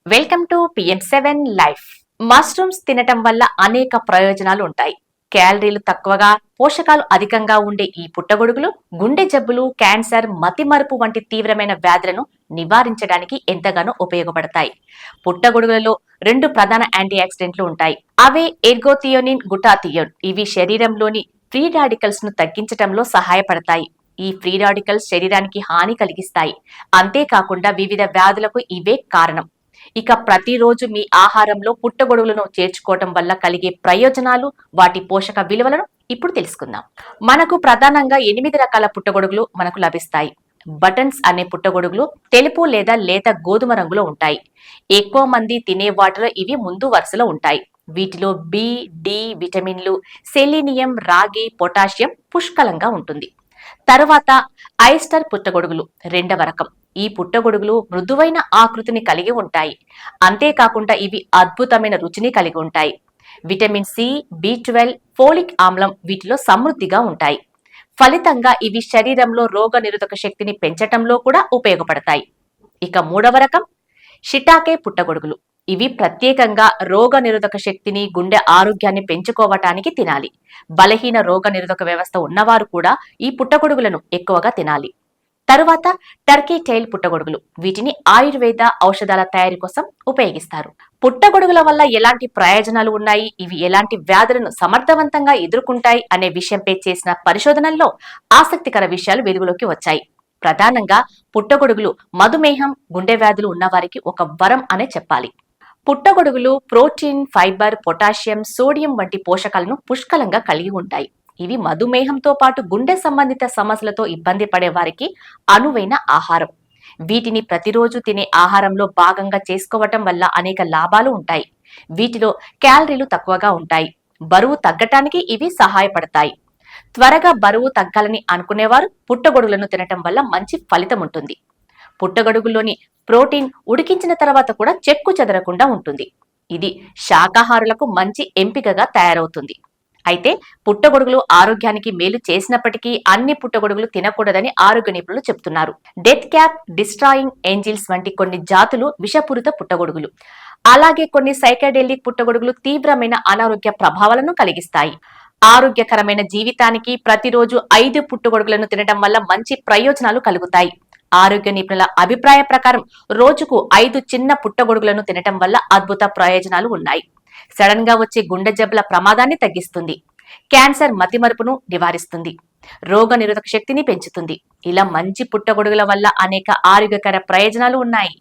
Welcome to PM7 life. Mushrooms తినటం వల్ల అనేక ప్రయోజనాలు ఉంటాయి. క్యాలరీలు తక్కువగా, పోషకాలు అధికంగా ఉండే ఈ పుట్టగొడుగులు గుండె జబ్బులు, క్యాన్సర్, మతిమరుపు వంటి తీవ్రమైన వ్యాధులను నివారించడానికి ఎంతగానో ఉపయోగపడతాయి. పుట్టగొడుగులలో రెండు ప్రధాన యాంటీ ఆక్సిడెంట్లు ఉంటాయి. అవే ఎర్గోథియోనిన్, గుటాథియోన్. ఇవి శరీరంలోని ఫ్రీ రాడికల్స్ ను తగ్గించడంలో సహాయపడతాయి. ఈ ఫ్రీ రాడికల్స్ శరీరానికి హాని కలిగిస్తాయి. అంతేకాకుండా వివిధ వ్యాధులకు ఇవే కారణం. ఇక ప్రతిరోజు మీ ఆహారంలో పుట్టగొడుగులను చేర్చుకోవటం వల్ల కలిగే ప్రయోజనాలు, వాటి పోషక విలువలను ఇప్పుడు తెలుసుకుందాం. మనకు ప్రధానంగా 8 రకాల పుట్టగొడుగులు మనకు లభిస్తాయి. బటన్స్ అనే పుట్టగొడుగులు తెలుపు లేదా లేత గోధుమ రంగులో ఉంటాయి. ఎక్కువ మంది తినే వాటిలో ఇవి ముందు వరుసలో ఉంటాయి. వీటిలో బి, డి విటమిన్లు, సెలీనియం, రాగి, పొటాషియం పుష్కలంగా ఉంటుంది. తరువాత ఐస్టర్ పుట్టగొడుగులు రెండవ రకం. ఈ పుట్టగొడుగులు మృదువైన ఆకృతిని కలిగి ఉంటాయి. అంతేకాకుండా ఇవి అద్భుతమైన రుచిని కలిగి ఉంటాయి. విటమిన్ సి, B12, ఫోలిక్ ఆమ్లం వీటిలో సమృద్ధిగా ఉంటాయి. ఫలితంగా ఇవి శరీరంలో రోగ నిరోధక శక్తిని పెంచటంలో కూడా ఉపయోగపడతాయి. ఇక మూడవ రకం షిటాకే పుట్టగొడుగులు. ఇవి ప్రత్యేకంగా రోగ నిరోధక శక్తిని, గుండె ఆరోగ్యాన్ని పెంచుకోవటానికి తినాలి. బలహీన రోగ నిరోధక వ్యవస్థ ఉన్నవారు కూడా ఈ పుట్టగొడుగులను ఎక్కువగా తినాలి. తరువాత టర్కీ టైల్ పుట్టగొడుగులు. వీటిని ఆయుర్వేద ఔషధాల తయారీ కోసం ఉపయోగిస్తారు. పుట్టగొడుగుల వల్ల ఎలాంటి ప్రయోజనాలు ఉన్నాయి, ఇవి ఎలాంటి వ్యాధులను సమర్థవంతంగా ఎదుర్కొంటాయి అనే విషయంపై చేసిన పరిశోధనల్లో ఆసక్తికర విషయాలు వెలుగులోకి వచ్చాయి. ప్రధానంగా పుట్టగొడుగులు మధుమేహం, గుండె వ్యాధులు ఉన్నవారికి ఒక వరం అనే చెప్పాలి. పుట్టగొడుగులు ప్రోటీన్, ఫైబర్, పొటాషియం, సోడియం వంటి పోషకాలను పుష్కలంగా కలిగి ఉంటాయి. ఇవి మధుమేహంతో పాటు గుండె సంబంధిత సమస్యలతో ఇబ్బంది పడే వారికి అనువైన ఆహారం. వీటిని ప్రతిరోజు తినే ఆహారంలో భాగంగా చేసుకోవటం వల్ల అనేక లాభాలు ఉంటాయి. వీటిలో క్యాలరీలు తక్కువగా ఉంటాయి. బరువు తగ్గటానికి ఇవి సహాయపడతాయి. త్వరగా బరువు తగ్గాలని అనుకునేవారు పుట్టగొడుగులను తినటం వల్ల మంచి ఫలితం ఉంటుంది. పుట్టగొడుగుల్లోని ప్రోటీన్ ఉడికించిన తర్వాత కూడా చెక్కు చెదరకుండా ఉంటుంది. ఇది శాకాహారులకు మంచి ఎంపికగా తయారవుతుంది. అయితే పుట్టగొడుగులు ఆరోగ్యానికి మేలు చేసినప్పటికీ అన్ని పుట్టగొడుగులు తినకూడదని ఆరోగ్య నిపుణులు చెబుతున్నారు. డెత్ క్యాప్, డిస్ట్రాయింగ్ ఏంజిల్స్ వంటి కొన్ని జాతులు విషపూరిత పుట్టగొడుగులు. అలాగే కొన్ని సైకాడెలిక్ పుట్టగొడుగులు తీవ్రమైన అనారోగ్య ప్రభావాలను కలిగిస్తాయి. ఆరోగ్యకరమైన జీవితానికి ప్రతిరోజు 5 పుట్టగొడుగులను తినడం వల్ల మంచి ప్రయోజనాలు కలుగుతాయి. ఆరోగ్య నిపుణుల అభిప్రాయ ప్రకారం రోజుకు 5 చిన్న పుట్టగొడుగులను తినటం వల్ల అద్భుత ప్రయోజనాలు ఉన్నాయి. సడన్ గా వచ్చే గుండె జబ్బుల ప్రమాదాన్ని తగ్గిస్తుంది. క్యాన్సర్, మతిమరుపును నివారిస్తుంది. రోగ నిరోధక శక్తిని పెంచుతుంది. ఇలా మంచి పుట్టగొడుగుల వల్ల అనేక ఆరోగ్యకర ప్రయోజనాలు ఉన్నాయి.